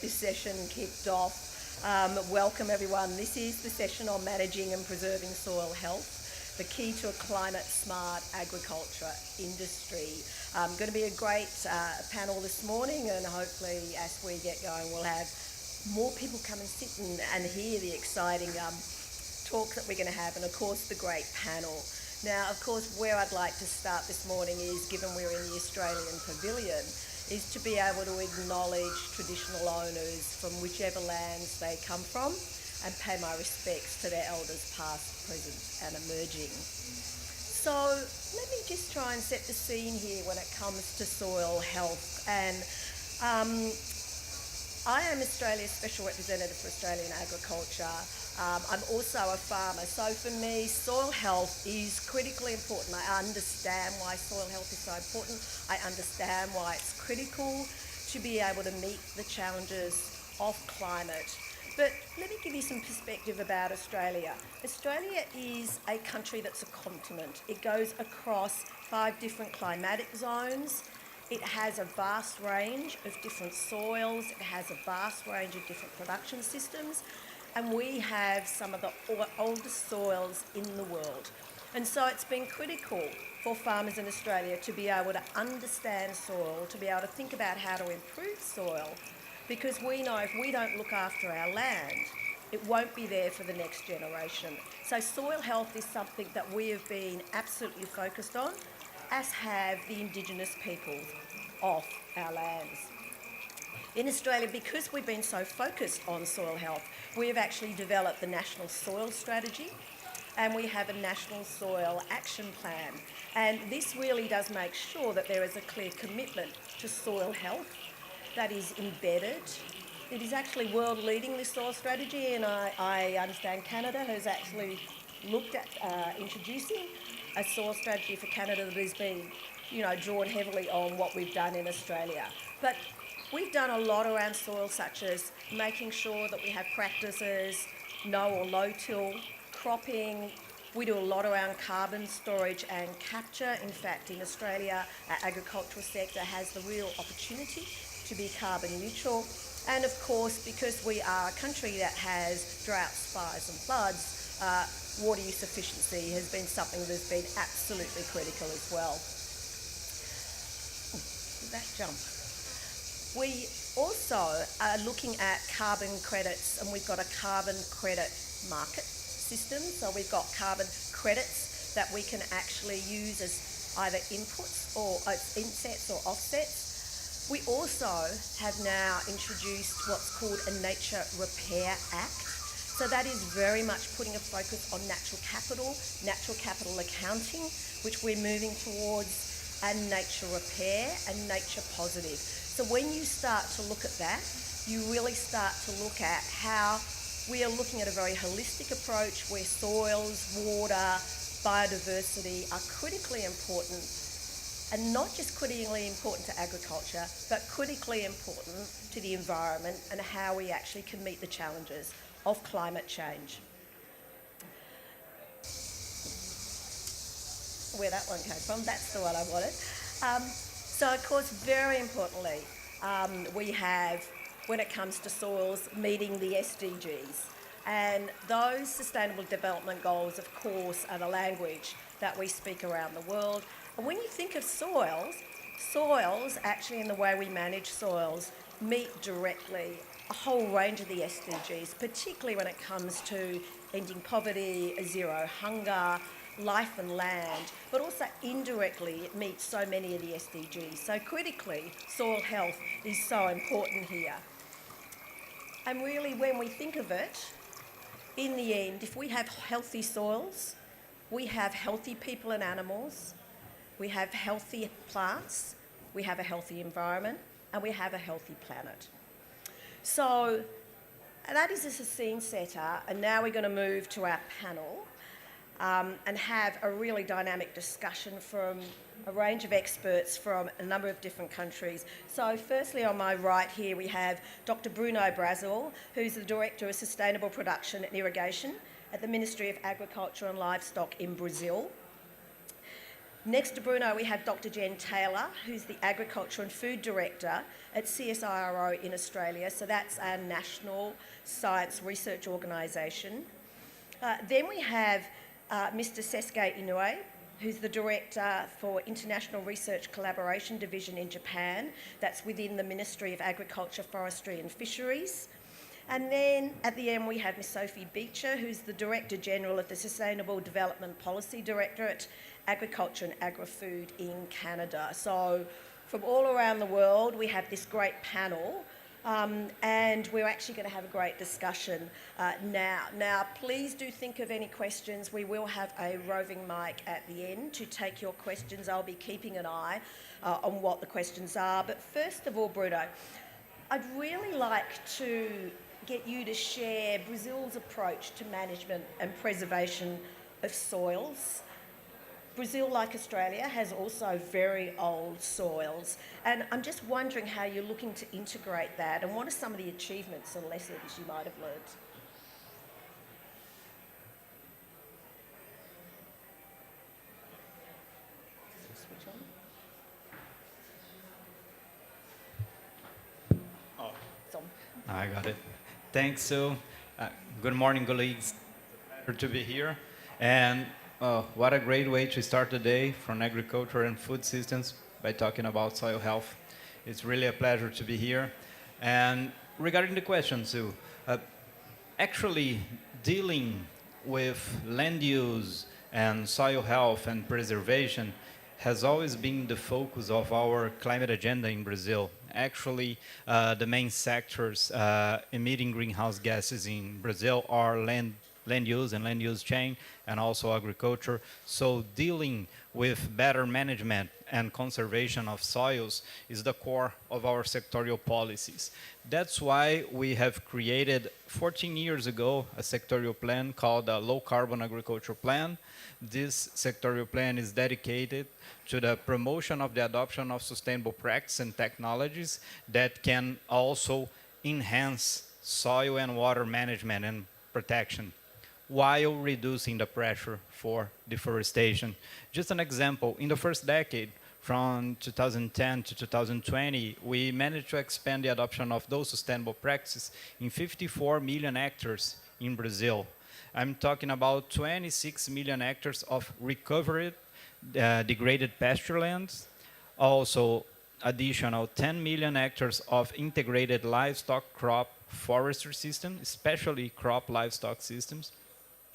This session kicked off. Welcome everyone. This is the session on managing and preserving soil health, the key to a climate smart agriculture industry. Going to be a great panel this morning, and hopefully as we get going we'll have more people come and sit and hear the exciting talk that we're going to have, and of course the great panel. Now, of course, where I'd like to start this morning is, given we're in the Australian Pavilion, is to be able to acknowledge traditional owners from whichever lands they come from and pay my respects to their elders past, present and emerging. So let me just try and set the scene here when it comes to soil health. And I am Australia's Special Representative for Australian Agriculture. I'm also a farmer, so for me soil health is critically important. I understand why soil health is so important. I understand why it's critical to be able to meet the challenges of climate. But let me give you some perspective about Australia. Australia is a country that's a continent. It goes across 5 different climatic zones. It has a vast range of different soils. It has a vast range of different production systems. And we have some of the oldest soils in the world. And so it's been critical for farmers in Australia to be able to understand soil, to be able to think about how to improve soil, because we know if we don't look after our land, it won't be there for the next generation. So soil health is something that we have been absolutely focused on, as have the Indigenous peoples of our lands. In Australia, because we've been so focused on soil health, we have actually developed the National Soil Strategy, and we have a National Soil Action Plan. And this really does make sure that there is a clear commitment to soil health that is embedded. It is actually world leading, this soil strategy, and I understand Canada has actually looked at introducing a soil strategy for Canada that has been, drawn heavily on what we've done in Australia. But we've done a lot around soil, such as making sure that we have practices, no or low till cropping. We do a lot around carbon storage and capture. In fact, in Australia, our agricultural sector has the real opportunity to be carbon neutral. And of course, because we are a country that has droughts, fires and floods, water use efficiency has been something that's been absolutely critical as well. That jump. We also are looking at carbon credits, and we've got a carbon credit market system. So we've got carbon credits that we can actually use as either inputs or insets or offsets. We also have now introduced what's called a Nature Repair Act. So that is very much putting a focus on natural capital accounting, which we're moving towards, and nature repair and nature positive. So when you start to look at that, you really start to look at how we are looking at a very holistic approach where soils, water, biodiversity are critically important, and not just critically important to agriculture, but critically important to the environment and how we actually can meet the challenges of climate change. Where that one came from, that's the one I wanted. So of course, very importantly, we have, when it comes to soils, meeting the SDGs. And those Sustainable Development Goals, of course, are the language that we speak around the world. And when you think of soils actually, in the way we manage soils, meet directly a whole range of the SDGs, particularly when it comes to ending poverty, zero hunger, life and land, but also indirectly it meets so many of the SDGs. So critically, soil health is so important here. And really, when we think of it, in the end, if we have healthy soils, we have healthy people and animals, we have healthy plants, we have a healthy environment, and we have a healthy planet. So that is just a scene setter, and now we're going to move to our panel. And have a really dynamic discussion from a range of experts from a number of different countries. So firstly, on my right here, we have Dr. Bruno Brazil, who's the Director of Sustainable Production and Irrigation at the Ministry of Agriculture and Livestock in Brazil. Next to Bruno, we have Dr. Jen Taylor, who's the Agriculture and Food Director at CSIRO in Australia. So that's our national science research organisation. Then we have Mr. Sesuke Inoue, who's the Director for International Research Collaboration Division in Japan. That's within the Ministry of Agriculture, Forestry and Fisheries. And then at the end we have Ms Sophie Beecher, who's the Director General of the Sustainable Development Policy Directorate, Agriculture and Agri-Food in Canada. So from all around the world we have this great panel, and we're actually going to have a great discussion now. Now, please do think of any questions. We will have a roving mic at the end to take your questions. I'll be keeping an eye on what the questions are. But first of all, Bruno, I'd really like to get you to share Brazil's approach to management and preservation of soils. Brazil, like Australia, has also very old soils, and I'm just wondering how you're looking to integrate that, and what are some of the achievements and lessons you might have learned? Switch on? Oh, It's on. I got it. Thanks, Sue. Good morning, colleagues. Pleasure to be here. And what a great way to start the day from agriculture and food systems by talking about soil health. It's really a pleasure to be here. And regarding the question, Sue, actually dealing with land use and soil health and preservation has always been the focus of our climate agenda in Brazil. Actually, the main sectors emitting greenhouse gases in Brazil are land use and land use chain, and also agriculture. So dealing with better management and conservation of soils is the core of our sectorial policies. That's why we have created 14 years ago a sectorial plan called the Low Carbon Agriculture Plan. This sectorial plan is dedicated to the promotion of the adoption of sustainable practices and technologies that can also enhance soil and water management and protection, while reducing the pressure for deforestation. Just an example, in the first decade, from 2010 to 2020, we managed to expand the adoption of those sustainable practices in 54 million hectares in Brazil. I'm talking about 26 million hectares of recovered, degraded pasture lands, also additional 10 million hectares of integrated livestock crop forestry systems, especially crop livestock systems,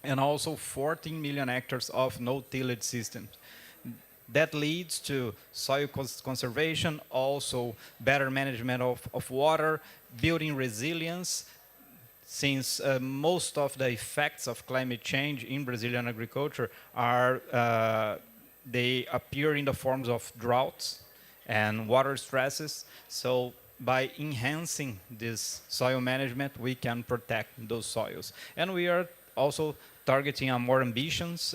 and also 14 million hectares of no-tillage systems. That leads to soil conservation, also better management of water, building resilience, since most of the effects of climate change in Brazilian agriculture are, they appear in the forms of droughts and water stresses. So by enhancing this soil management, we can protect those soils. And we are also targeting a more ambitious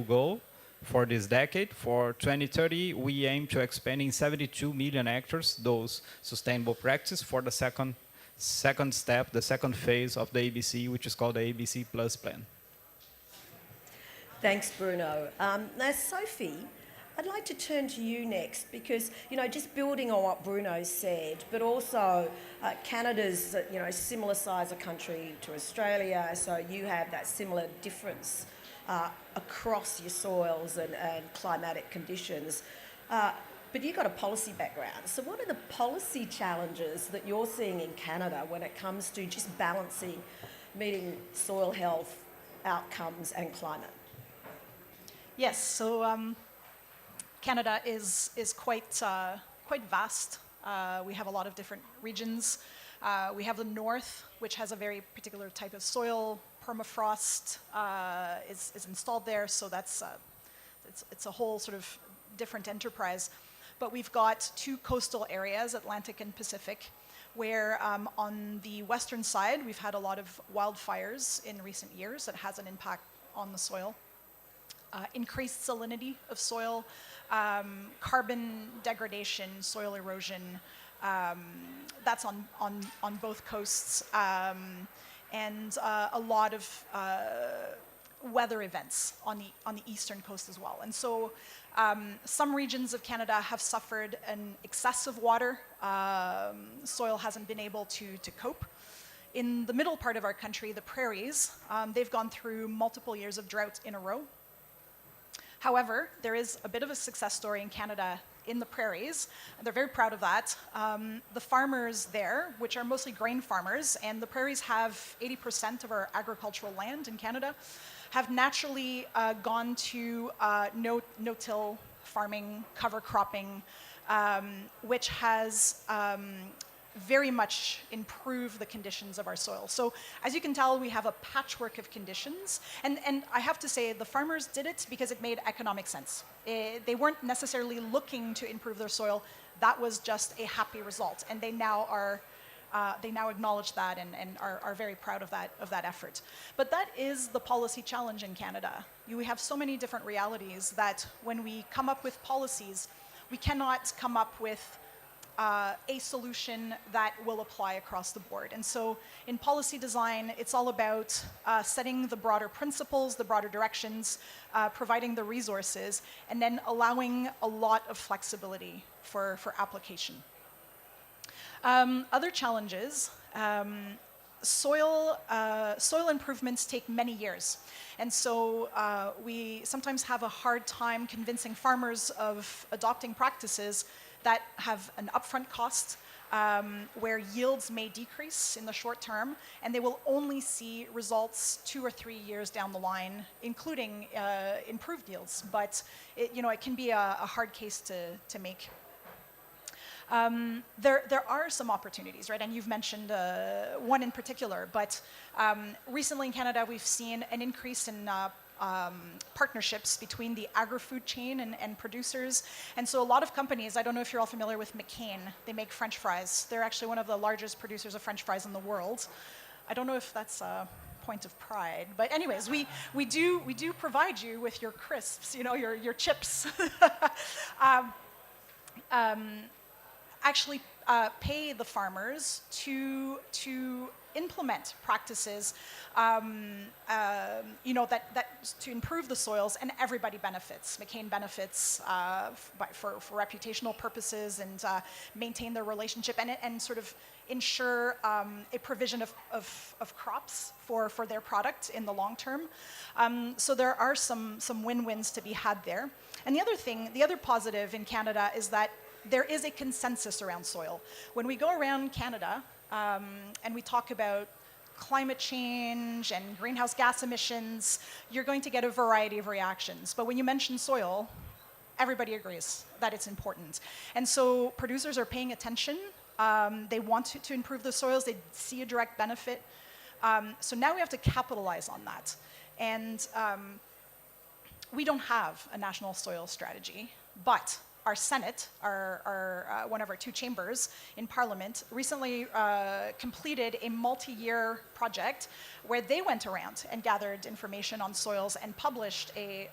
goal for this decade. For 2030, we aim to expand in 72 million hectares those sustainable practices for the second step, the second phase of the ABC, which is called the ABC Plus plan. Thanks, Bruno. Now, Sophie, I'd like to turn to you next because, just building on what Bruno said, but also Canada's, similar size a country to Australia, so you have that similar difference across your soils and climatic conditions. But you've got a policy background. So what are the policy challenges that you're seeing in Canada when it comes to just balancing meeting soil health outcomes and climate? Yes, so Canada is quite vast. We have a lot of different regions. We have the north, which has a very particular type of soil. Permafrost is installed there, so that's it's a whole sort of different enterprise. But we've got two coastal areas, Atlantic and Pacific, where on the western side we've had a lot of wildfires in recent years that has an impact on the soil. Increased salinity of soil, carbon degradation, soil erosion, that's on both coasts, and a lot of weather events on the eastern coast as well. And so some regions of Canada have suffered an excess of water. Soil hasn't been able to cope. In the middle part of our country, the prairies, they've gone through multiple years of drought in a row. However, there is a bit of a success story in Canada in the prairies, and they're very proud of that. The farmers there, which are mostly grain farmers, and the prairies have 80% of our agricultural land in Canada, have naturally gone to no-till farming, cover cropping, which has very much improve the conditions of our soil. So as you can tell, we have a patchwork of conditions. And I have to say, the farmers did it because it made economic sense. They weren't necessarily looking to improve their soil. That was just a happy result. And they now acknowledge that and are very proud of that effort. But that is the policy challenge in Canada. We have so many different realities that when we come up with policies, we cannot come up with a solution that will apply across the board. And so in policy design, it's all about setting the broader principles, the broader directions, providing the resources, and then allowing a lot of flexibility for application. Other challenges, soil improvements take many years. And so we sometimes have a hard time convincing farmers of adopting practices that have an upfront cost, where yields may decrease in the short term, and they will only see results 2 or 3 years down the line, including improved yields. But it can be a hard case to make. There are some opportunities, right? And you've mentioned one in particular, but recently in Canada, we've seen an increase in partnerships between the agri-food chain and producers. And so a lot of companies, I don't know if you're all familiar with McCain, they make French fries. They're actually one of the largest producers of French fries in the world. I don't know if that's a point of pride, but anyways, we do provide you with your crisps, your chips. Actually pay the farmers to implement practices that to improve the soils, and everybody benefits. McCain benefits for reputational purposes and maintain their relationship and sort of ensure a provision of crops for their product in the long term. So there are some win-wins to be had there. And the other positive in Canada is that there is a consensus around soil. When we go around Canada and we talk about climate change and greenhouse gas emissions, you're going to get a variety of reactions. But when you mention soil, everybody agrees that it's important. And so producers are paying attention. They want to improve the soils. They see a direct benefit. So now we have to capitalize on that. And we don't have a national soil strategy, but our Senate, one of our 2 chambers in Parliament, recently completed a multi-year project where they went around and gathered information on soils and published a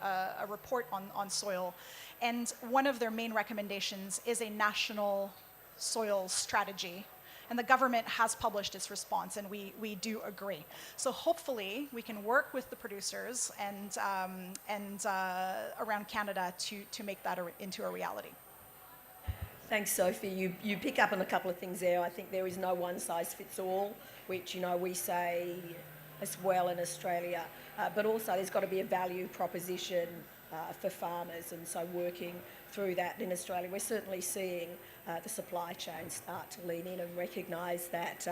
report on soil. And one of their main recommendations is a national soil strategy. And the government has published its response, and we do agree. So hopefully we can work with the producers and around Canada to make that into a reality. Thanks, Sophie. You pick up on a couple of things there. I think there is no one size fits all, which we say as well in Australia. But also there's got to be a value proposition for farmers, and so working through that in Australia, we're certainly seeing the supply chain start to lean in and recognise that.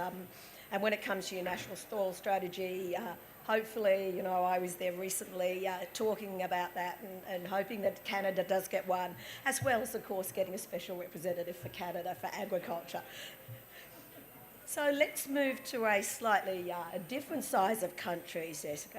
And when it comes to your national soil strategy, hopefully, I was there recently talking about that and hoping that Canada does get one, as well as, of course, getting a special representative for Canada for agriculture. So let's move to a slightly different size of countries, SK.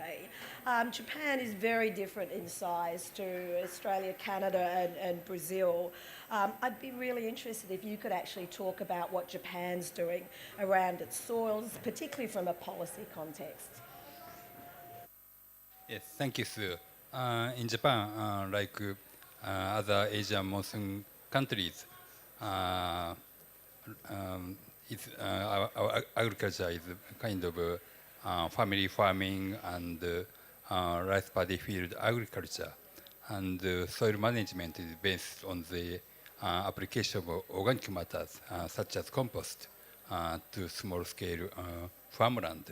Japan is very different in size to Australia, Canada and Brazil. I'd be really interested if you could actually talk about what Japan's doing around its soils, particularly from a policy context. Yes, thank you, Sue. In Japan, like other Asian monsoon countries, our agriculture is kind of family farming and rice paddy field agriculture, and soil management is based on the application of organic matters such as compost to small-scale farmland.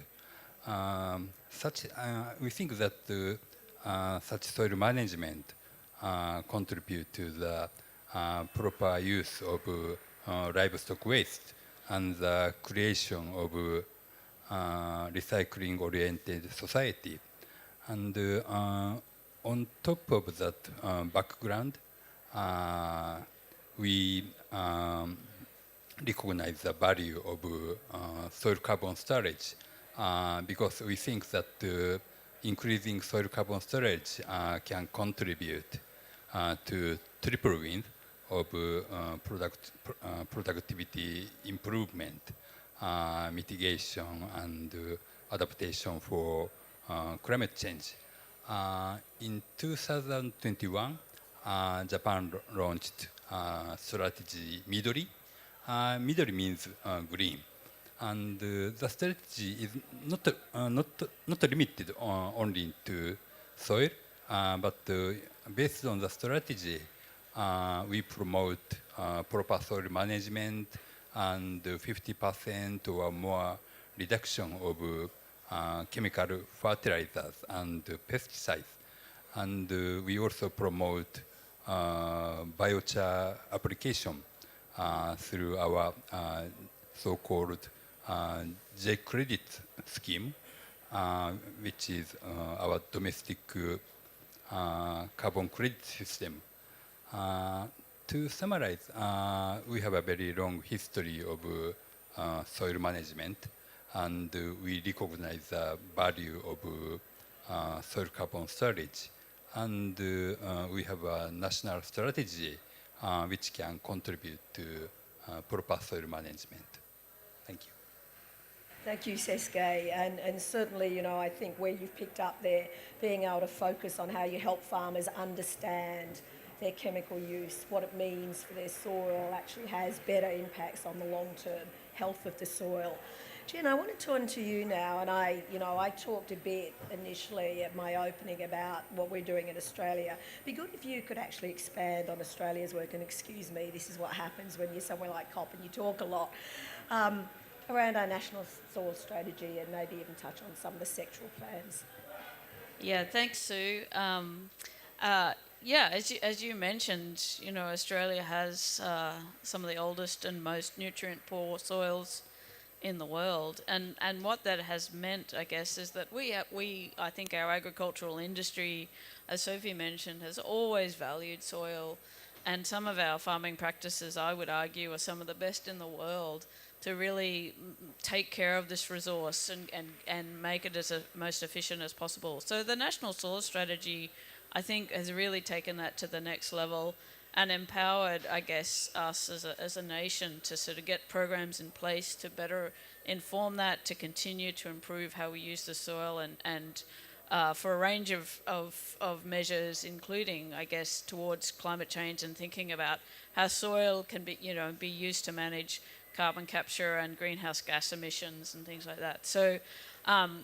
We think that such soil management contribute to the proper use of livestock waste and the creation of recycling-oriented society. And on top of that background, we recognize the value of soil carbon storage because we think that increasing soil carbon storage can contribute to triple win of productivity improvement, mitigation, and adaptation for climate change. In 2021, Japan launched strategy Midori. Midori means green, and the strategy is not limited only to soil, but based on the strategy, we promote proper soil management and 50% or more reduction of chemical fertilizers and pesticides. And we also promote biochar application through our so-called J-credit scheme, which is our domestic carbon credit system. To summarize, we have a very long history of soil management, and we recognize the value of soil carbon storage. And we have a national strategy which can contribute to proper soil management. Thank you. Thank you, Sesuke. And certainly, you know, I think where you've picked up there, being able to focus on how you help farmers understand their chemical use, what it means for their soil, actually has better impacts on the long-term health of the soil. Jen, I want to turn to you now, and I talked a bit initially at my opening about what we're doing in Australia. It'd be good if you could actually expand on Australia's work, and excuse me, this is what happens when you're somewhere like COP and you talk a lot, around our national soil strategy, and maybe even touch on some of the sectoral plans. Yeah, thanks, Sue. As you mentioned, you know, Australia has some of the oldest and most nutrient-poor soils in the world, and what that has meant, I guess, is that I think our agricultural industry, as Sophie mentioned, has always valued soil, and some of our farming practices, I would argue, are some of the best in the world to really take care of this resource and make it as most efficient as possible. So the National Soil Strategy, I think, has really taken that to the next level and empowered, I guess, us as a nation to sort of get programs in place to better inform that, to continue to improve how we use the soil, and for a range of measures, including, I guess, towards climate change and thinking about how soil can be used to manage carbon capture and greenhouse gas emissions and things like that. So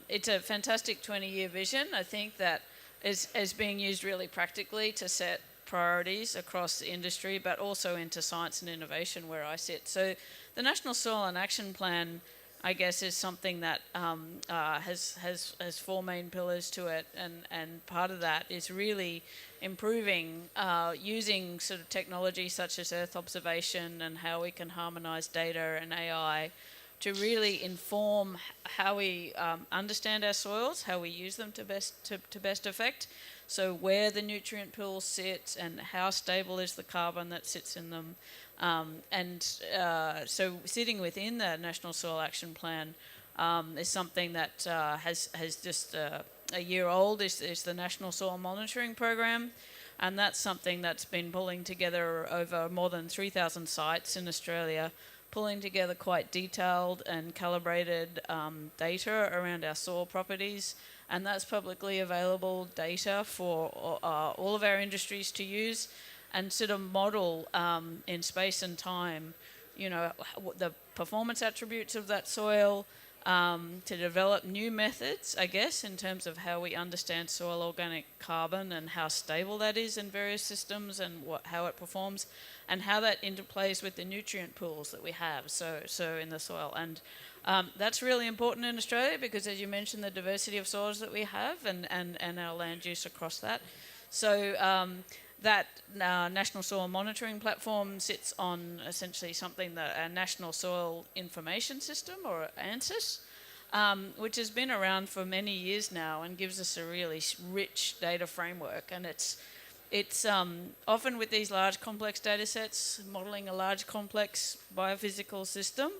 it's a fantastic 20-year vision, I think, that is being used really practically to set priorities across the industry, but also into science and innovation where I sit. So the National Soil and Action Plan, I guess, is something that has four main pillars to it, and part of that is really improving using sort of technology such as Earth observation and how we can harmonise data and AI to really inform how we understand our soils, how we use them to best effect. So where the nutrient pools sit and how stable is the carbon that sits in them. So sitting within the National Soil Action Plan is something that has just a year old, is the National Soil Monitoring Program. And that's something that's been pulling together over more than 3,000 sites in Australia, pulling together quite detailed and calibrated data around our soil properties. And that's publicly available data for all of our industries to use and sort of model in space and time, you know, the performance attributes of that soil, to develop new methods, I guess, in terms of how we understand soil organic carbon and how stable that is in various systems and how it performs, and how that interplays with the nutrient pools that we have so in the soil. And that's really important in Australia because, as you mentioned, the diversity of soils that we have and our land use across that. So that National Soil Monitoring Platform sits on essentially something that a National Soil Information System, or ANSYS, which has been around for many years now and gives us a really rich data framework. And it's often with these large complex data sets, modelling a large complex biophysical system,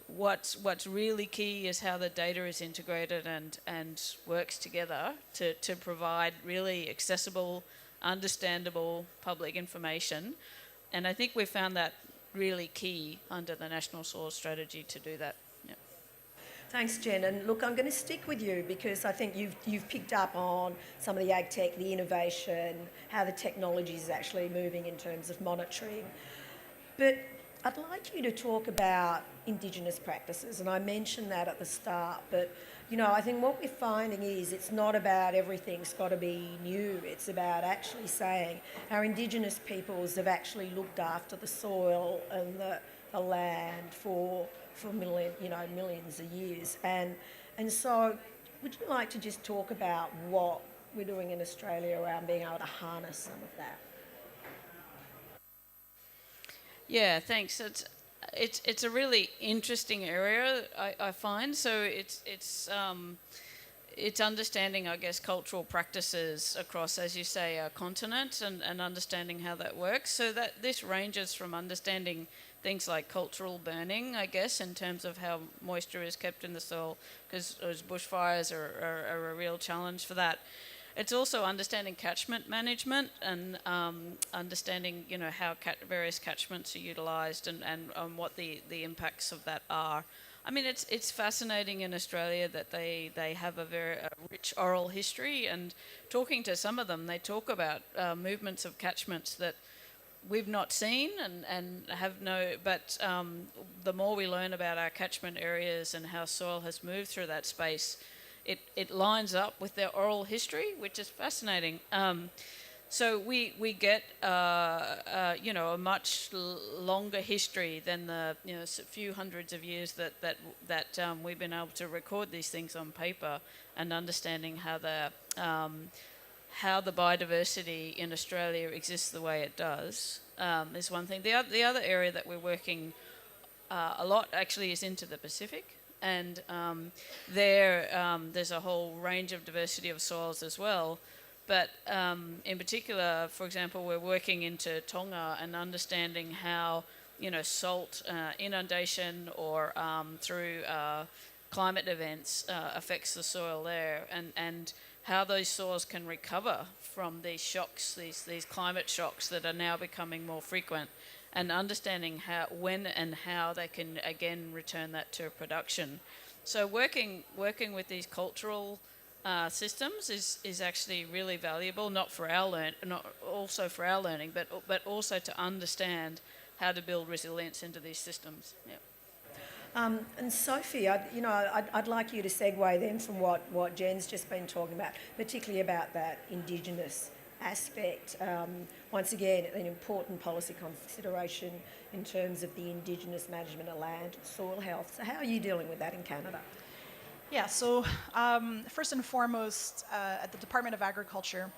what's really key is how the data is integrated and works together to provide really accessible, understandable public information. And I think we found that really key under the National Soil Strategy to do that. Yeah. Thanks, Jen. And look, I'm going to stick with you because I think you've picked up on some of the ag tech, the innovation, how the technology is actually moving in terms of monitoring. But I'd like you to talk about Indigenous practices, and I mentioned that at the start, but I think what we're finding is it's not about everything's got to be new. It's about actually saying our Indigenous peoples have actually looked after the soil and the land for millions of years. And so would you like to just talk about what we're doing in Australia around being able to harness some of that? Yeah, thanks. It's a really interesting area, I find. So it's understanding, I guess, cultural practices across, as you say, our continent and understanding how that works. So that this ranges from understanding things like cultural burning, I guess, in terms of how moisture is kept in the soil, because bushfires are a real challenge for that. It's also understanding catchment management and understanding, how various catchments are utilised and what the impacts of that are. I mean, it's fascinating in Australia that they have a very rich oral history, and talking to some of them, they talk about movements of catchments that we've not seen and have but the more we learn about our catchment areas and how soil has moved through that space, it lines up with their oral history, which is fascinating. So we get a much longer history than the few hundreds of years that we've been able to record these things on paper, and understanding how the biodiversity in Australia exists the way it does is one thing. The other area that we're working a lot actually is into the Pacific. And there's a whole range of diversity of soils as well. But in particular, for example, we're working into Tonga and understanding how, salt inundation or through climate events affects the soil there, and how those soils can recover from these shocks, these climate shocks that are now becoming more frequent, and understanding when and how they can again return that to production. So working with these cultural systems is actually really valuable, not also for our learning, but also to understand how to build resilience into these systems. Yeah. And Sophie, I'd like you to segue then from what Jen's just been talking about, particularly about that Indigenous aspect. Once again, an important policy consideration in terms of the Indigenous management of land, soil health. So how are you dealing with that in Canada? Yeah, so first and foremost, at the Department of Agriculture,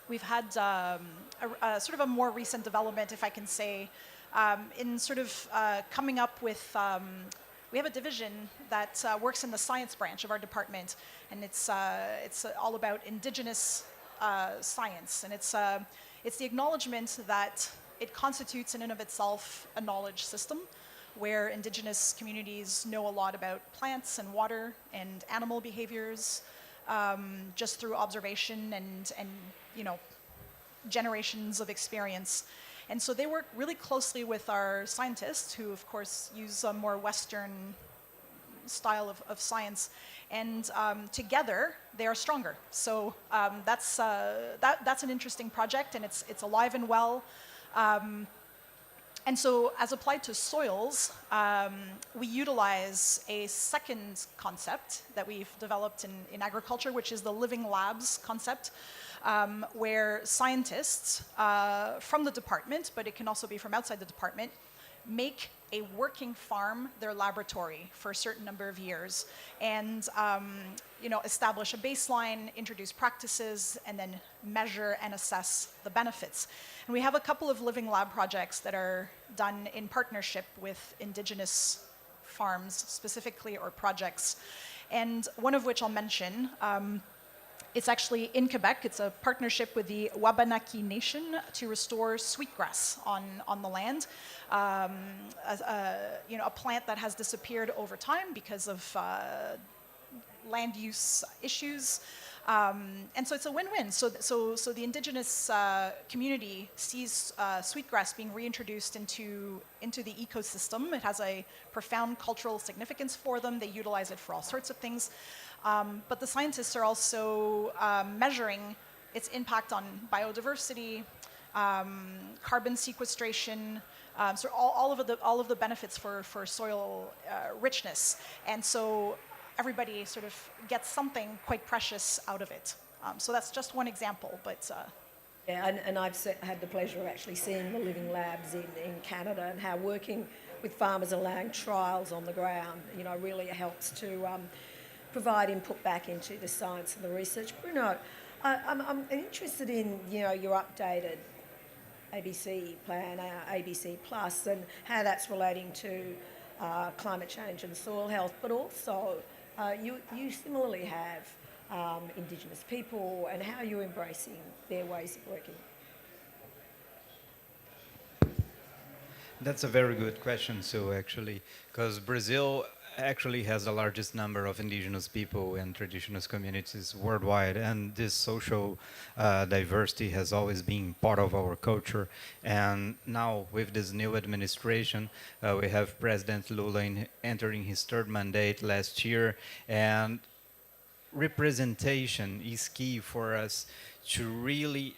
we've had a sort of a more recent development, if I can say, in sort of coming up with, we have a division that works in the science branch of our department, and it's all about Indigenous science, and it's the acknowledgement that it constitutes in and of itself a knowledge system where Indigenous communities know a lot about plants and water and animal behaviors just through observation and generations of experience. And so they work really closely with our scientists, who of course use a more Western style of science, and together they are stronger. So that's an interesting project, and it's alive and well. And so, as applied to soils, we utilize a second concept that we've developed in agriculture, which is the living labs concept, where scientists from the department, but it can also be from outside the department, make a working farm their laboratory for a certain number of years, and establish a baseline, introduce practices, and then measure and assess the benefits. And we have a couple of living lab projects that are done in partnership with indigenous farms specifically, or projects, and one of which I'll mention. It's actually in Quebec. It's a partnership with the Wabanaki Nation to restore sweetgrass on the land. A plant that has disappeared over time because of land use issues. And so it's a win-win. So the indigenous community sees sweetgrass being reintroduced into the ecosystem. It has a profound cultural significance for them. They utilize it for all sorts of things. But the scientists are also measuring its impact on biodiversity, carbon sequestration, so all of the benefits for soil richness. And so everybody sort of gets something quite precious out of it. So that's just one example, but... Yeah, and I've had the pleasure of actually seeing the living labs in Canada, and how working with farmers, allowing trials on the ground, really helps to provide input back into the science and the research. Bruno, I'm interested in your updated ABC plan, ABC Plus, and how that's relating to climate change and soil health, but also you similarly have Indigenous people, and how you're embracing their ways of working. That's a very good question, Sue, actually, because Brazil actually has the largest number of indigenous people and traditional communities worldwide, and this social diversity has always been part of our culture. And now with this new administration, we have President Lula entering his third mandate last year, and representation is key for us to really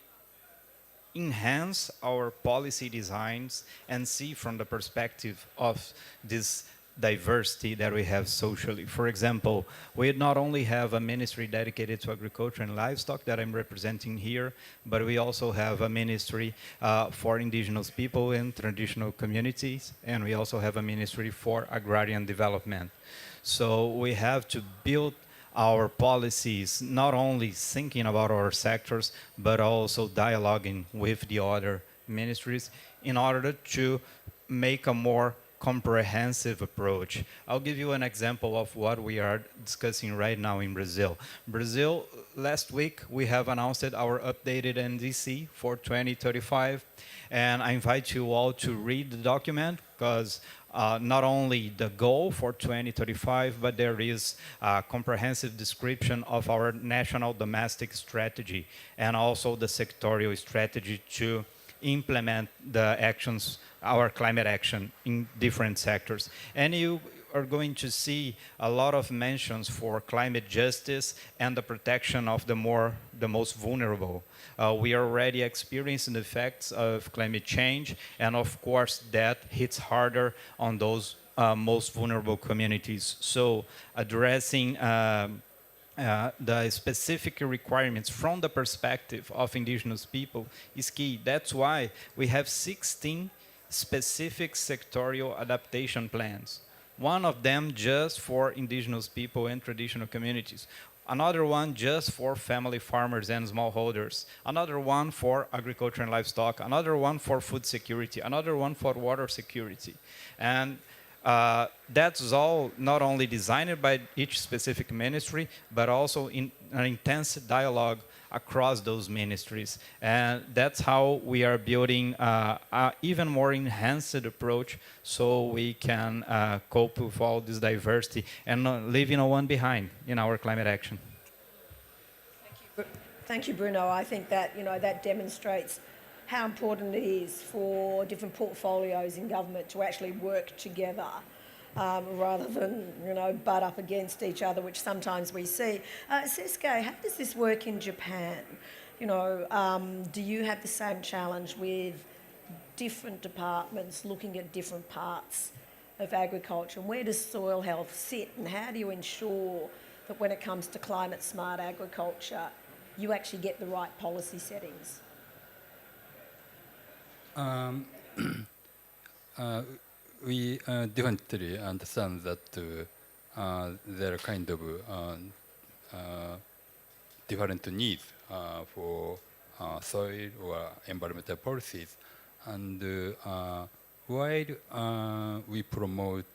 enhance our policy designs and see from the perspective of this diversity that we have socially. For example, we not only have a ministry dedicated to agriculture and livestock that I'm representing here, but we also have a ministry for indigenous people and traditional communities, and we also have a ministry for agrarian development. So we have to build our policies not only thinking about our sectors, but also dialoguing with the other ministries in order to make a more comprehensive approach. I'll give you an example of what we are discussing right now in Brazil. Brazil, last week, we have announced our updated NDC for 2035, and I invite you all to read the document, because not only the goal for 2035, but there is a comprehensive description of our national domestic strategy and also the sectorial strategy to implement the actions, our climate action in different sectors. And you are going to see a lot of mentions for climate justice and the protection of the most vulnerable. We are already experiencing the effects of climate change, and of course that hits harder on those most vulnerable communities. So addressing the specific requirements from the perspective of indigenous people is key. That's why we have 16 specific sectorial adaptation plans. One of them just for indigenous people and traditional communities. Another one just for family farmers and smallholders. Another one for agriculture and livestock. Another one for food security. Another one for water security. And that's all not only designed by each specific ministry, but also in an intense dialogue across those ministries. And that's how we are building an even more enhanced approach so we can cope with all this diversity and not leaving no one behind in our climate action. Thank you, Bruno. I think that, that demonstrates how important it is for different portfolios in government to actually work together rather than, butt up against each other, which sometimes we see. Sesuke, how does this work in Japan? Do you have the same challenge with different departments looking at different parts of agriculture? And where does soil health sit, and how do you ensure that when it comes to climate smart agriculture, you actually get the right policy settings? We definitely understand that there are kind of different needs for soil or environmental policies. And while we promote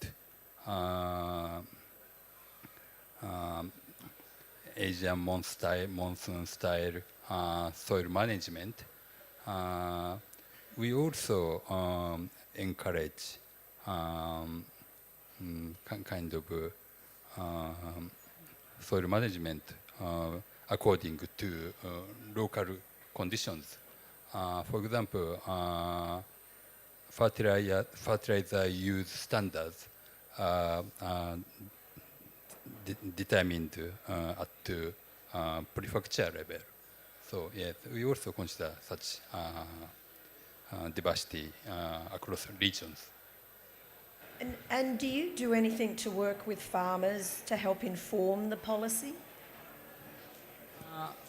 Asian monsoon style soil management, we also encourage kind of soil management according to local conditions. For example, fertilizer use standards determined at prefecture level. So yes, we also consider such diversity across regions. And do you do anything to work with farmers to help inform the policy?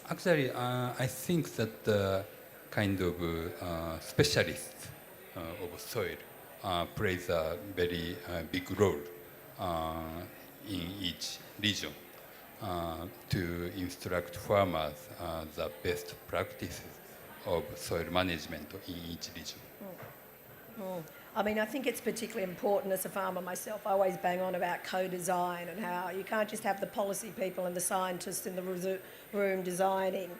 Actually, I think that kind of specialist of soil plays a very big role in each region to instruct farmers the best practices of soil management in each region. I mean, I think it's particularly important as a farmer myself. I always bang on about co-design and how you can't just have the policy people and the scientists in the room designing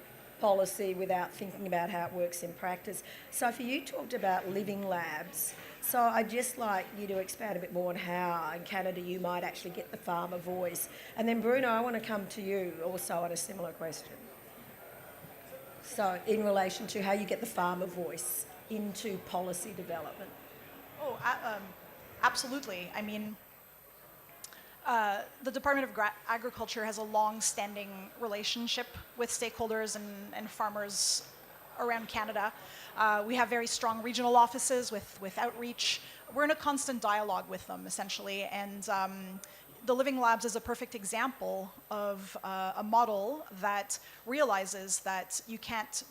policy without thinking about how it works in practice. Sophie, you talked about living labs. So I'd just like you to expand a bit more on how in Canada you might actually get the farmer voice. And then Bruno, I want to come to you also on a similar question. So in relation to how you get the farmer voice into policy development. Oh, absolutely. I mean, the Department of Agriculture has a long-standing relationship with stakeholders and farmers around Canada. We have very strong regional offices with outreach. We're in a constant dialogue with them, essentially, and the Living Labs is a perfect example of a model that realizes that you can't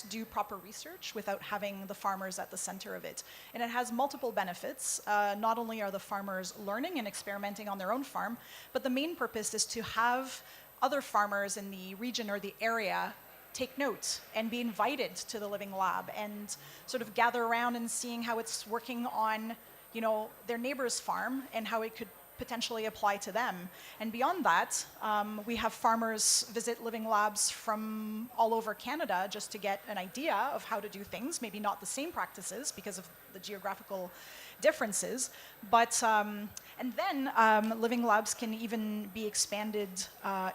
do proper research without having the farmers at the center of it. And it has multiple benefits. Not only are the farmers learning and experimenting on their own farm, but the main purpose is to have other farmers in the region or the area take note and be invited to the Living Lab and sort of gather around and seeing how it's working on, you know, their neighbor's farm and how it could potentially apply to them. And beyond that, we have farmers visit Living Labs from all over Canada just to get an idea of how to do things, maybe not the same practices because of the geographical differences, but and then Living Labs can even be expanded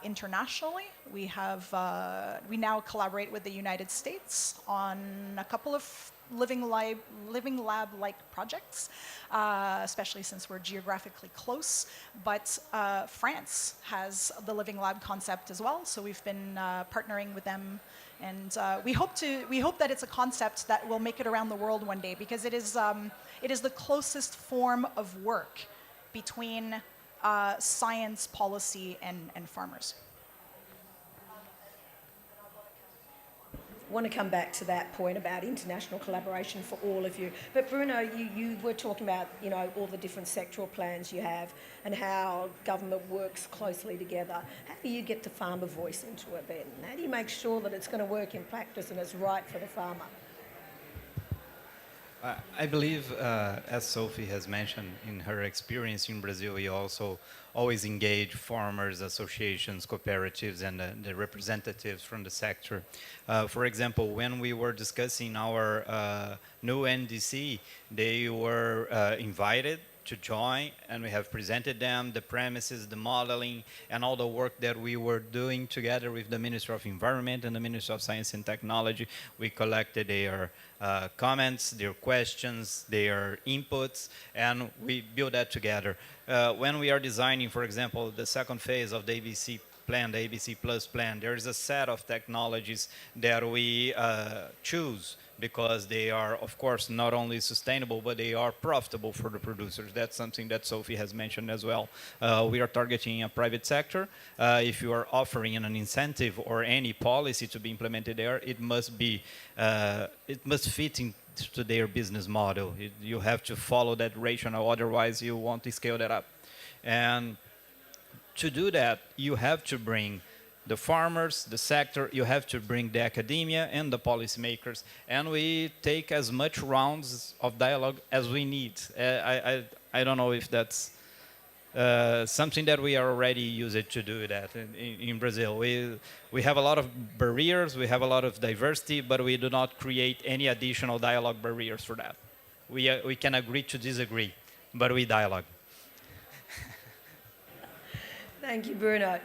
internationally. We now collaborate with the United States on a couple of Living Lab-like projects, especially since we're geographically close. But France has the Living Lab concept as well, so we've been partnering with them, and we hope that it's a concept that will make it around the world one day, because it is the closest form of work between science, policy, and farmers. I want to come back to that point about international collaboration for all of you. But Bruno, you were talking about, you know, all the different sectoral plans you have and how government works closely together. How do you get the farmer voice into it then? How do you make sure that it's going to work in practice and it's right for the farmer? I believe, as Sophie has mentioned, in her experience in Brazil, we also always engage farmers, associations, cooperatives, and the representatives from the sector. For example, when we were discussing our new NDC, they were invited to join, and we have presented them the premises, the modeling, and all the work that we were doing together with the Ministry of Environment and the Ministry of Science and Technology. We collected their comments, their questions, their inputs, and we built that together. When we are designing, for example, the second phase of the ABC plan, the ABC Plus plan, there is a set of technologies that we choose because they are, of course, not only sustainable, but they are profitable for the producers. That's something that Sophie has mentioned as well. We are targeting a private sector. If you are offering an incentive or any policy to be implemented there, it must fit into their business model. You have to follow that rationale, otherwise you won't scale that up. And to do that, you have to bring the farmers, the sector, you have to bring the academia and the policymakers, and we take as much rounds of dialogue as we need. I don't know if that's something that we are already used to do that in Brazil. We have a lot of barriers, we have a lot of diversity, but we do not create any additional dialogue barriers for that. We can agree to disagree, but we dialogue. Thank you, Bruno.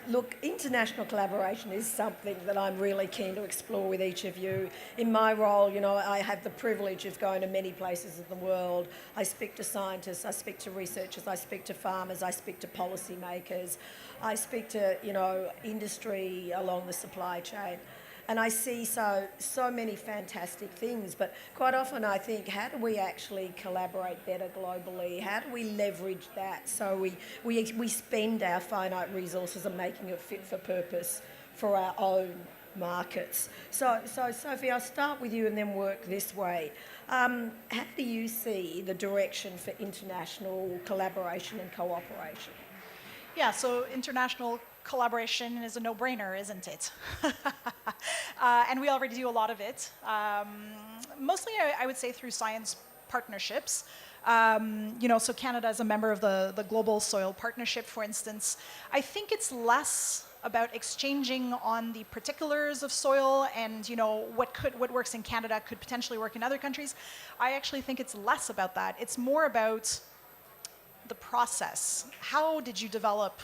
Look, international collaboration is something that I'm really keen to explore with each of you. In my role, you know, I have the privilege of going to many places in the world. I speak to scientists, I speak to researchers, I speak to farmers, I speak to policymakers, I speak to, you know, industry along the supply chain. And I see so many fantastic things, but quite often I think, how do we actually collaborate better globally? How do we leverage that so we spend our finite resources and making it fit for purpose for our own markets? So Sophie, I'll start with you and then work this way. How do you see the direction for international collaboration and cooperation? Yeah, so international collaboration is a no-brainer, isn't it? And we already do a lot of it. Mostly, I would say, through science partnerships. You know, so Canada is a member of the Global Soil Partnership, for instance. I think it's less about exchanging on the particulars of soil and, you know, what works in Canada could potentially work in other countries. I actually think it's less about that. It's more about the process. How did you develop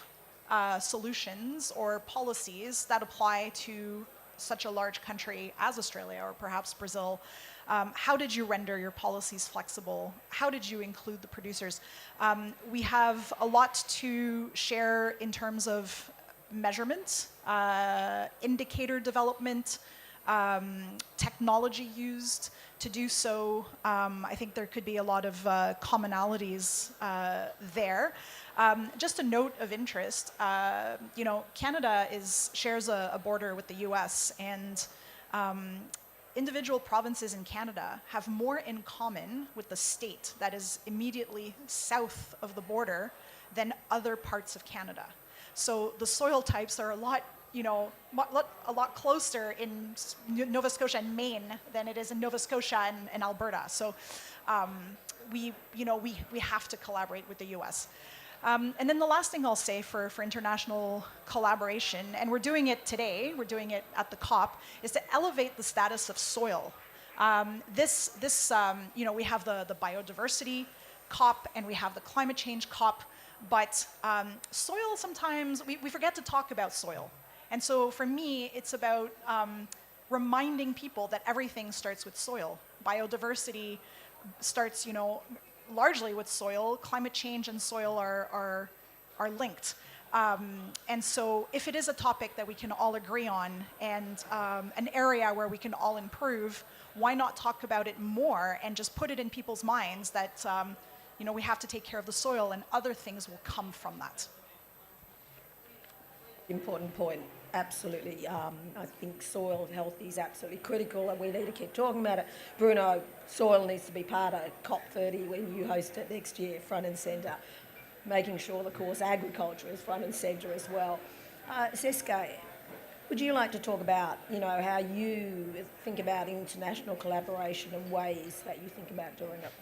solutions or policies that apply to such a large country as Australia or perhaps Brazil? How did you render your policies flexible? How did you include the producers? We have a lot to share in terms of measurement, indicator development, technology used to do so. I think there could be a lot of commonalities there. Just a note of interest, you know, Canada shares a border with the US, and individual provinces in Canada have more in common with the state that is immediately south of the border than other parts of Canada. So the soil types are a lot, you know, a lot closer in Nova Scotia and Maine than it is in Nova Scotia and Alberta. So we have to collaborate with the US. And then the last thing I'll say for international collaboration, and we're doing it today, we're doing it at the COP, is to elevate the status of soil. You know, we have the biodiversity COP and we have the climate change COP, but soil, sometimes we forget to talk about soil. And so for me, it's about reminding people that everything starts with soil. Biodiversity starts, you know, largely with soil. Climate change and soil are linked. And so if it is a topic that we can all agree on and an area where we can all improve, why not talk about it more and just put it in people's minds that you know, we have to take care of the soil and other things will come from that. Important point. Absolutely. I think soil health is absolutely critical and we need to keep talking about it. Bruno, soil needs to be part of COP30 when you host it next year, front and centre. Making sure, of course, agriculture is front and centre as well. Seske, would you like to talk about, you know, how you think about international collaboration and ways that you think about doing it?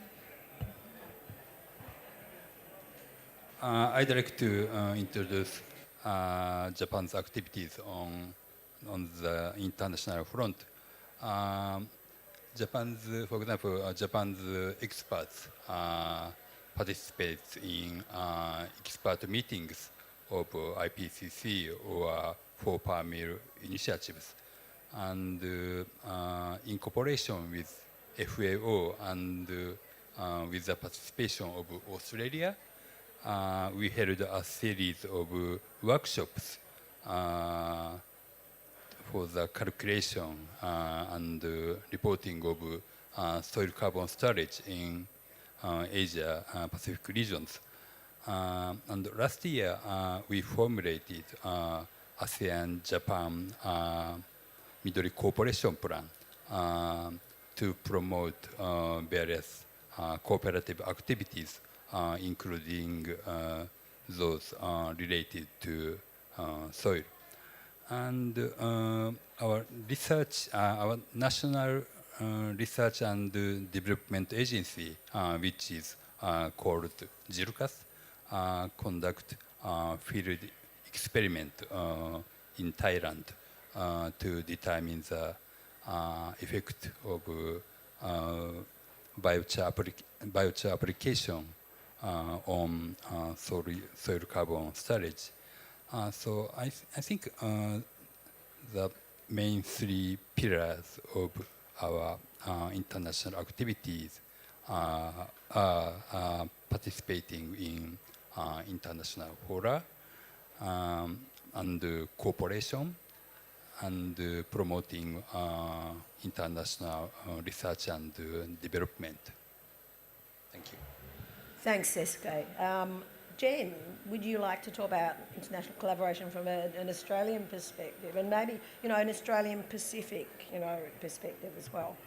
I'd like to introduce Japan's activities on the international front. For example, Japan's experts participate in expert meetings of IPCC or 4-per-meal initiatives, and in cooperation with FAO and with the participation of Australia, we held a series of workshops for the calculation and reporting of soil carbon storage in Asia Pacific regions. And last year, we formulated ASEAN Japan Midori Cooperation Plan to promote various cooperative activities, including those related to soil. And our research, our national research and development agency, which is called GIRCAS, conduct field experiment in Thailand to determine the effect of biochar application on soil carbon storage. So I think the main three pillars of our international activities are participating in international fora and cooperation and promoting international research and development. Thank you. Thanks, Sesuke. Jen, would you like to talk about international collaboration from an Australian perspective and maybe, an Australian Pacific, perspective as well?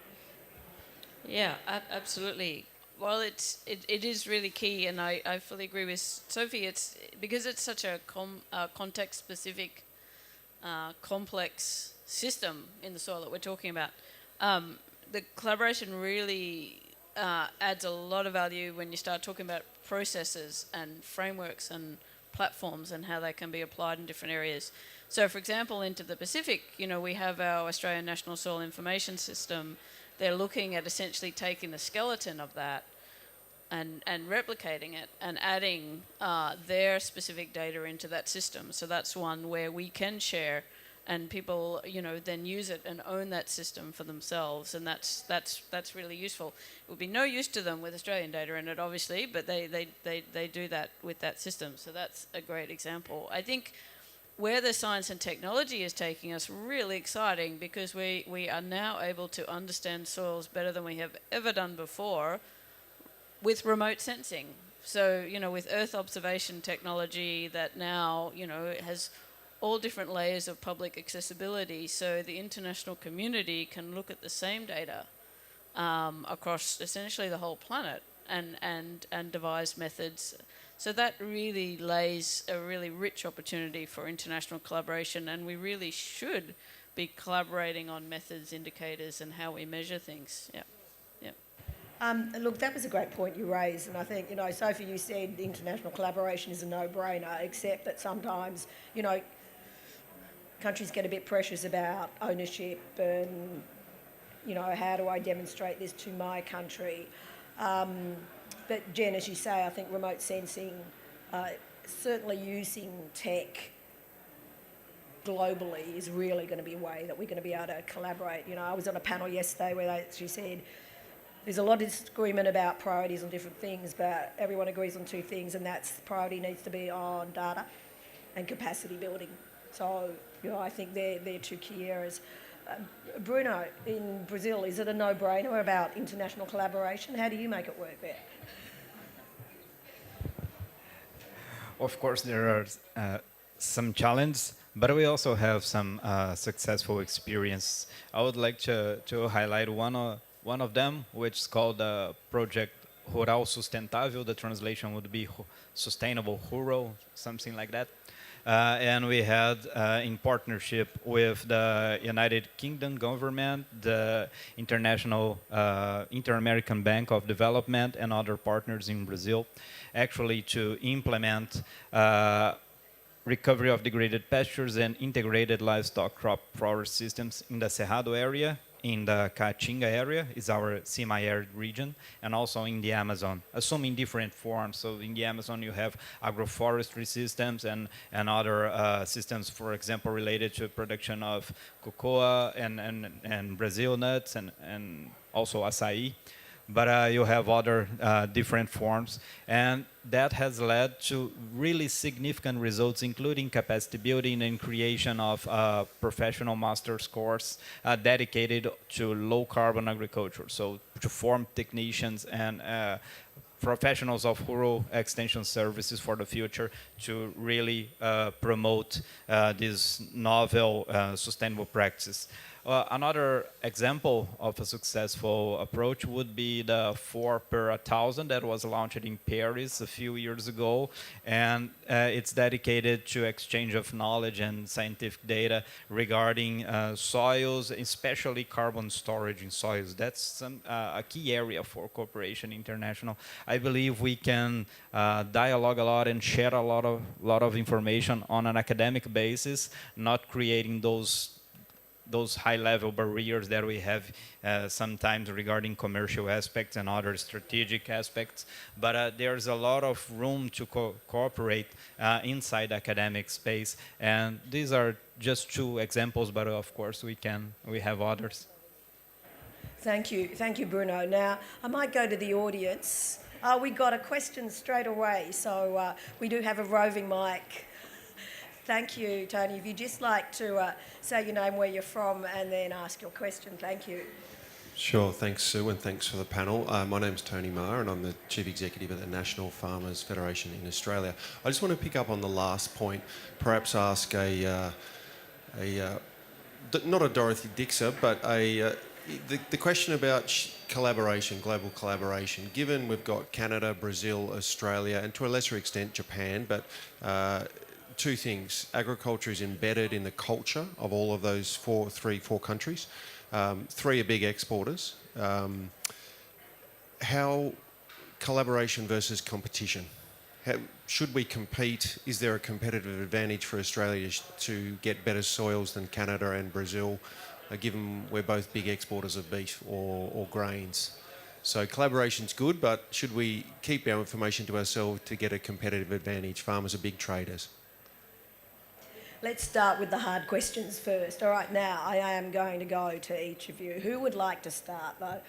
Yeah, absolutely. Well, it is really key, and I fully agree with Sophie. It's because it's such a context-specific, complex system in the soil that we're talking about. The collaboration really adds a lot of value when you start talking about processes and frameworks and platforms and how they can be applied in different areas. So, for example, into the Pacific, we have our Australian National Soil Information System. They're looking at essentially taking the skeleton of that and replicating it and adding their specific data into that system. So that's one where we can share and people, then use it and own that system for themselves, and that's really useful. It would be no use to them with Australian data in it, obviously, but they do that with that system. So that's a great example. I think where the science and technology is taking us, really exciting, because we are now able to understand soils better than we have ever done before with remote sensing. So, with Earth observation technology that now, has all different layers of public accessibility, so the international community can look at the same data across essentially the whole planet and devise methods. So that really lays a really rich opportunity for international collaboration, and we really should be collaborating on methods, indicators, and how we measure things. Yeah. Look, that was a great point you raised, and I think, Sophie, you said international collaboration is a no-brainer, except that sometimes, countries get a bit precious about ownership and, how do I demonstrate this to my country? But Jen, as you say, I think remote sensing, certainly using tech globally is really going to be a way that we're going to be able to collaborate. I was on a panel yesterday where they actually said there's a lot of disagreement about priorities on different things, but everyone agrees on two things, and that's priority needs to be on data and capacity building. So, I think they're two key areas. Bruno, in Brazil, is it a no-brainer about international collaboration? How do you make it work there? Of course, there are some challenges, but we also have some successful experience. I would like to highlight one of them, which is called Project Rural Sustentável. The translation would be Sustainable Rural, something like that. And we had, in partnership with the United Kingdom government, the Inter-American Bank of Development, and other partners in Brazil, actually to implement recovery of degraded pastures and integrated livestock crop forest systems in the Cerrado area, in the Caatinga area, is our semi-arid region, and also in the Amazon, assuming different forms. So in the Amazon, you have agroforestry systems and other systems, for example, related to production of cocoa and Brazil nuts and also acai. but you have other different forms. And that has led to really significant results, including capacity building and creation of a professional master's course dedicated to low carbon agriculture. So to form technicians and professionals of rural extension services for the future to really promote this novel sustainable practice. Another example of a successful approach would be the 4 per 1,000 that was launched in Paris a few years ago, and it's dedicated to exchange of knowledge and scientific data regarding soils, especially carbon storage in soils. That's a key area for cooperation international. I believe we can dialogue a lot and share a lot of information on an academic basis, not creating those high-level barriers that we have sometimes regarding commercial aspects and other strategic aspects. But there's a lot of room to cooperate inside academic space. And these are just 2 examples, but of course we have others. Thank you, Bruno. Now, I might go to the audience. We got a question straight away, so we do have a roving mic. Thank you, Tony. If you'd just like to say your name, where you're from, and then ask your question. Thank you. Sure, thanks Sue, and thanks for the panel. My name's Tony Marr and I'm the Chief Executive of the National Farmers Federation in Australia. I just want to pick up on the last point, perhaps ask not a Dorothy Dixer, but the question about collaboration, global collaboration. Given we've got Canada, Brazil, Australia, and to a lesser extent Japan, but 2 things. Agriculture is embedded in the culture of all of those 4 countries. 3 are big exporters. How collaboration versus competition? Should we compete? Is there a competitive advantage for Australia to get better soils than Canada and Brazil, given we're both big exporters of beef or grains? So collaboration's good, but should we keep our information to ourselves to get a competitive advantage? Farmers are big traders. Let's start with the hard questions first. All right, now I am going to go to each of you. Who would like to start, though?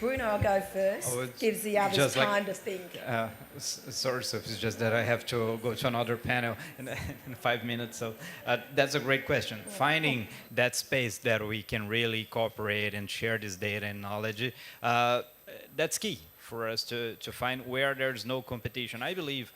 Bruno, I'll go first. Gives the others time to think. Sorry, Sophie, it's just that I have to go to another panel in 5 minutes. So that's a great question. Yeah. Finding that space that we can really cooperate and share this data and knowledge, that's key for us to find where there's no competition. I believe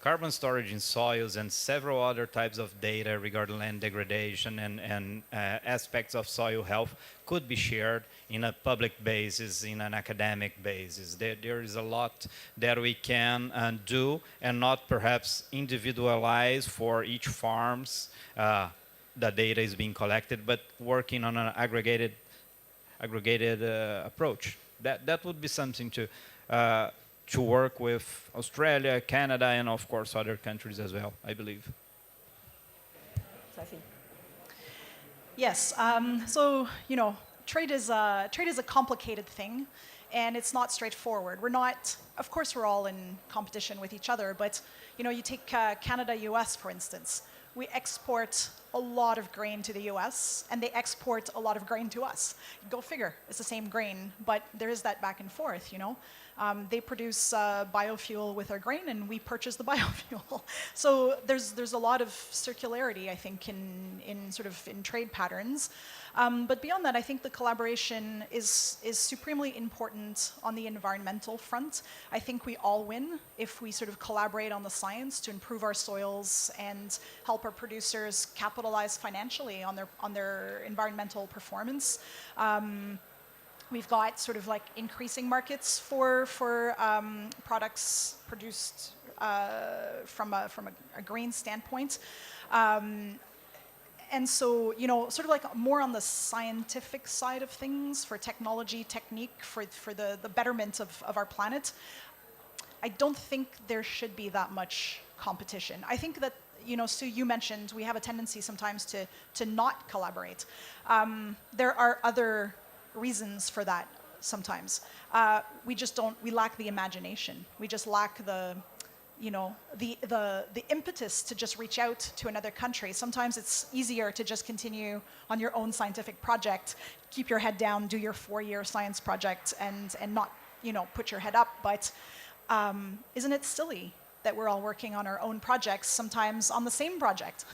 carbon storage in soils and several other types of data regarding land degradation and aspects of soil health could be shared in a public basis, in an academic basis. There is a lot that we can do and not perhaps individualize for each farms. The data is being collected, but working on an aggregated approach. That would be something to work with Australia, Canada, and of course other countries as well, I believe. Sophie. Yes. So trade is a complicated thing, and it's not straightforward. We're not. Of course, we're all in competition with each other, but you take Canada, U.S. for instance. We export a lot of grain to the US, and they export a lot of grain to us. Go figure, it's the same grain, but there is that back and forth, They produce biofuel with our grain, and we purchase the biofuel. So there's a lot of circularity, I think, in trade patterns. But beyond that, I think the collaboration is supremely important on the environmental front. I think we all win if we sort of collaborate on the science to improve our soils and help our producers capitalize financially on their environmental performance. We've got sort of like increasing markets for products produced from a grain standpoint. And so, sort of like more on the scientific side of things, for technology, technique, for the betterment of our planet, I don't think there should be that much competition. I think that, Sue, you mentioned we have a tendency sometimes to not collaborate. There are other reasons for that sometimes. We lack the imagination. We just lack the impetus to just reach out to another country. Sometimes it's easier to just continue on your own scientific project, keep your head down, do your 4-year science project, and not put your head up. But isn't it silly that we're all working on our own projects, sometimes on the same project?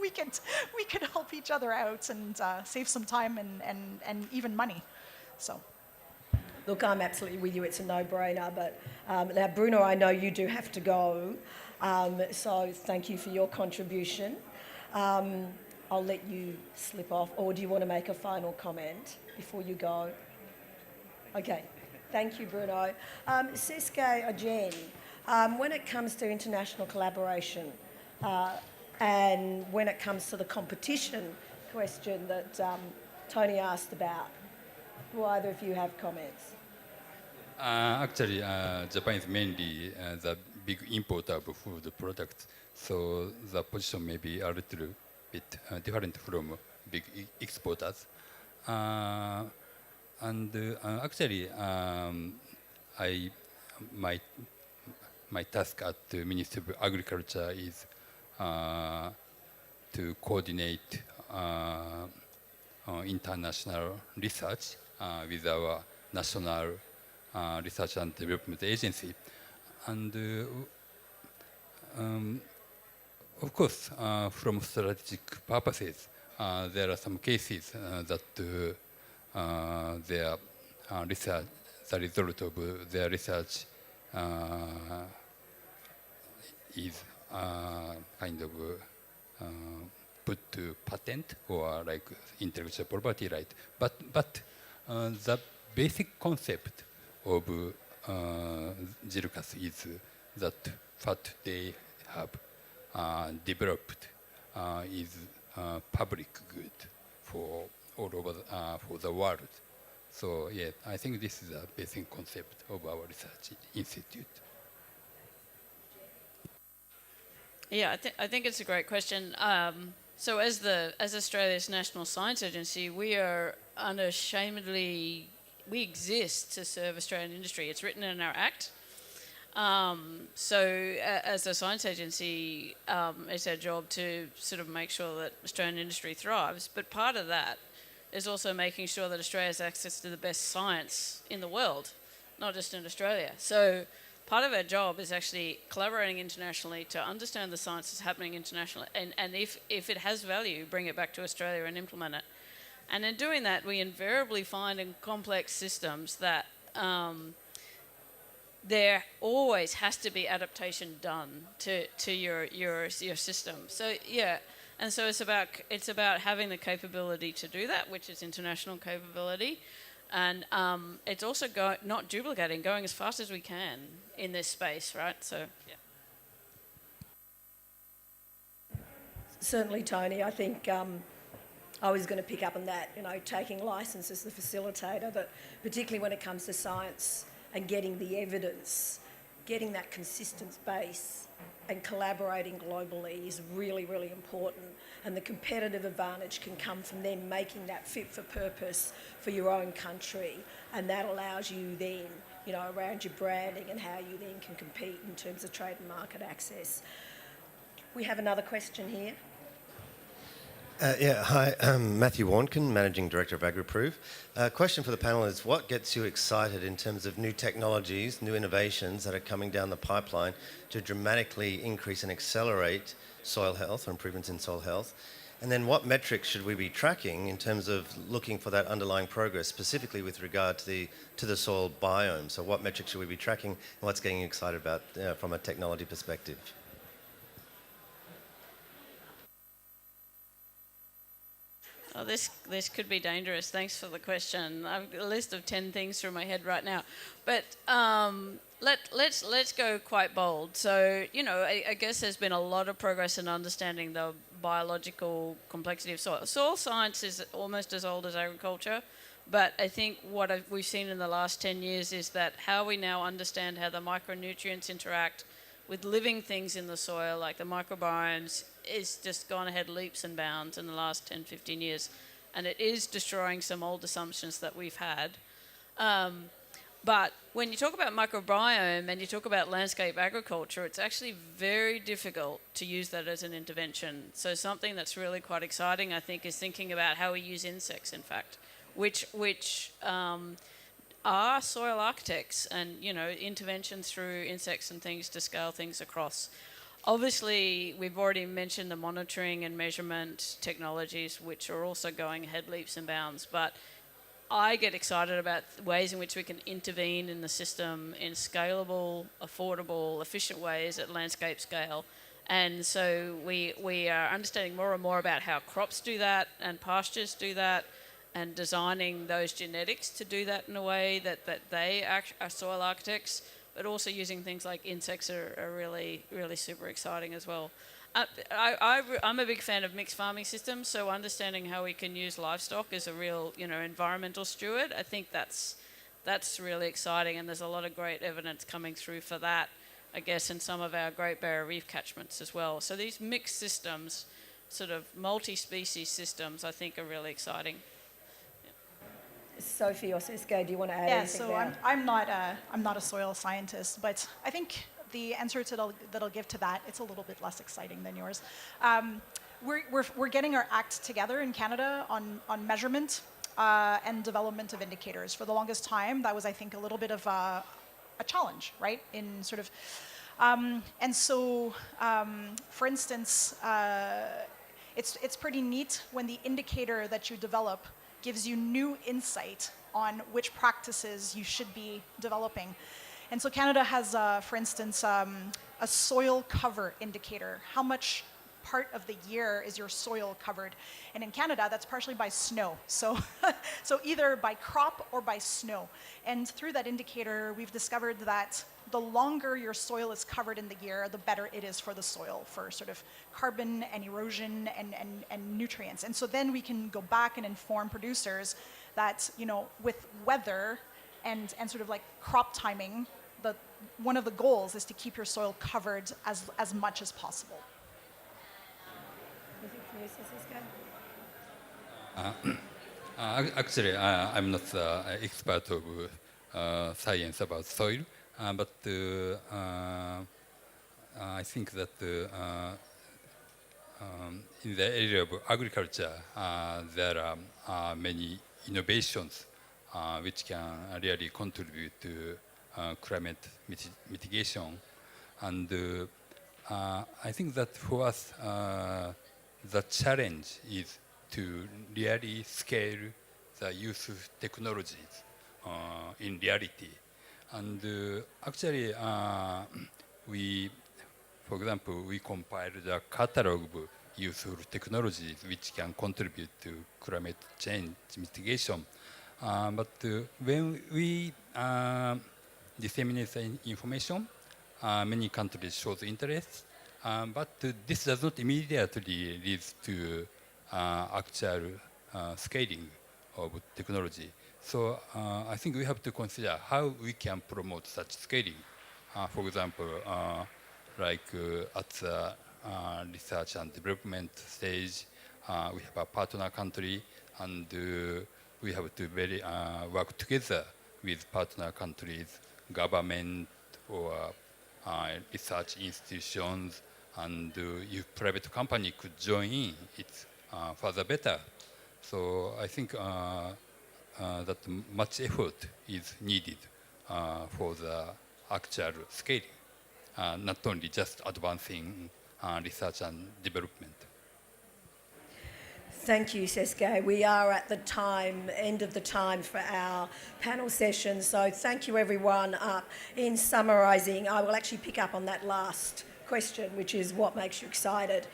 we could help each other out and save some time and even money. So. Look, I'm absolutely with you. It's a no-brainer. But now, Bruno, I know you do have to go. So thank you for your contribution. I'll let you slip off. Or do you want to make a final comment before you go? Okay. Thank you, Bruno. Siske or Jen, when it comes to international collaboration and when it comes to the competition question that Tony asked about, do either of you have comments? Actually, Japan is mainly the big importer of food products, so the position may be a little bit different from big exporters. Actually, my task at the Ministry of Agriculture is to coordinate international research with our national research and development agency. And of course, from strategic purposes, there are some cases that their research, the result of their research is kind of put to patent or like intellectual property right. But the basic concept of GIRCAS is that what they have developed is public good for all over for the world. So yeah, I think this is a basic concept of our research institute. Yeah, I think it's a great question. So as Australia's National Science Agency, we are unashamedly, we exist to serve Australian industry. It's written in our Act. As a science agency, it's our job to sort of make sure that Australian industry thrives. But part of that is also making sure that Australia has access to the best science in the world, not just in Australia. So part of our job is actually collaborating internationally to understand the science that's happening internationally, and if it has value, bring it back to Australia and implement it. And in doing that, we invariably find in complex systems that there always has to be adaptation done to your system. So yeah, and so it's about having the capability to do that, which is international capability, and it's also not duplicating, going as fast as we can in this space, right? So yeah. Certainly, Tony. I think I was going to pick up on that. Taking licence as the facilitator, that particularly when it comes to science and getting the evidence, getting that consistent base and collaborating globally is really, really important. And the competitive advantage can come from then making that fit for purpose for your own country. And that allows you then, around your branding and how you then can compete in terms of trade and market access. We have another question here. Hi, I'm Matthew Warnkin, Managing Director of AgriProve. Question for the panel is, what gets you excited in terms of new technologies, new innovations that are coming down the pipeline to dramatically increase and accelerate soil health or improvements in soil health? And then what metrics should we be tracking in terms of looking for that underlying progress, specifically with regard to the soil biome? So what metrics should we be tracking, and what's getting you excited about from a technology perspective? Oh, this could be dangerous. Thanks for the question. I've got a list of 10 things through my head right now, but let's go quite bold. So I guess there's been a lot of progress in understanding the biological complexity of soil. Soil science is almost as old as agriculture, but I think what we've seen in the last 10 years is that how we now understand how the micronutrients interact with living things in the soil, like the microbiomes, is just gone ahead leaps and bounds in the last 10, 15 years. And it is destroying some old assumptions that we've had. But when you talk about microbiome and you talk about landscape agriculture, it's actually very difficult to use that as an intervention. So something that's really quite exciting, I think, is thinking about how we use insects, in fact, which are soil architects, and interventions through insects and things to scale things across. Obviously, we've already mentioned the monitoring and measurement technologies, which are also going ahead leaps and bounds, but I get excited about ways in which we can intervene in the system in scalable, affordable, efficient ways at landscape scale. And so we are understanding more and more about how crops do that and pastures do that, and designing those genetics to do that in a way that they are soil architects, but also using things like insects are really, really super exciting as well. I'm a big fan of mixed farming systems, so understanding how we can use livestock as a real, environmental steward, I think that's really exciting, and there's a lot of great evidence coming through for that, I guess, in some of our Great Barrier Reef catchments as well. So these mixed systems, sort of multi-species systems, I think are really exciting. Sophie or Cisco, do you want to add Yeah, anything so there? I'm not a soil scientist, but I think the answer that I'll give to that, it's a little bit less exciting than yours. We're getting our act together in Canada on measurement and development of indicators. For the longest time, that was, I think, a little bit of a challenge, right? In sort of, and so, for instance, it's pretty neat when the indicator that you develop gives you new insight on which practices you should be developing. And so Canada has, for instance, a soil cover indicator. How much part of the year is your soil covered? And in Canada, that's partially by snow. So, so either by crop or by snow. And through that indicator, we've discovered that the longer your soil is covered in the year, the better it is for the soil, for sort of carbon and erosion and nutrients. And so then we can go back and inform producers that, with weather and sort of like crop timing, one of the goals is to keep your soil covered as much as possible. Actually, I'm not an expert of science about soil, but I think that in the area of agriculture, there are many innovations which can really contribute to climate mitigation. And I think that for us, the challenge is to really scale the use of technologies in reality. And actually, for example, we compiled a catalog of useful technologies which can contribute to climate change mitigation. But when we disseminate the information, many countries show interest, but this does not immediately lead to actual scaling of technology. So I think we have to consider how we can promote such scaling. For example, like at the research and development stage, we have a partner country, and we have to work together with partner countries, government, or research institutions, and if private company could join in, it's further better. So I think that much effort is needed for the actual scaling, not only just advancing research and development. Thank you, Seske. We are at the end of the time for our panel session. So thank you, everyone. In summarising, I will actually pick up on that last question, which is what makes you excited.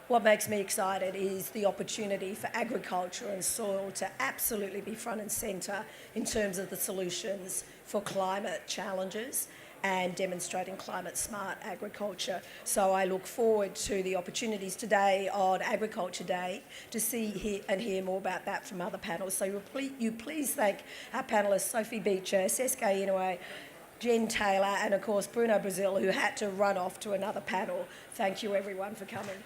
What makes me excited is the opportunity for agriculture and soil to absolutely be front and centre in terms of the solutions for climate challenges and demonstrating climate smart agriculture. So I look forward to the opportunities today on Agriculture Day to see and hear more about that from other panels. So you please thank our panellists Sophie Beecher, Seske Inoue, Jen Taylor, and of course Bruno Brazil, who had to run off to another panel. Thank you everyone for coming.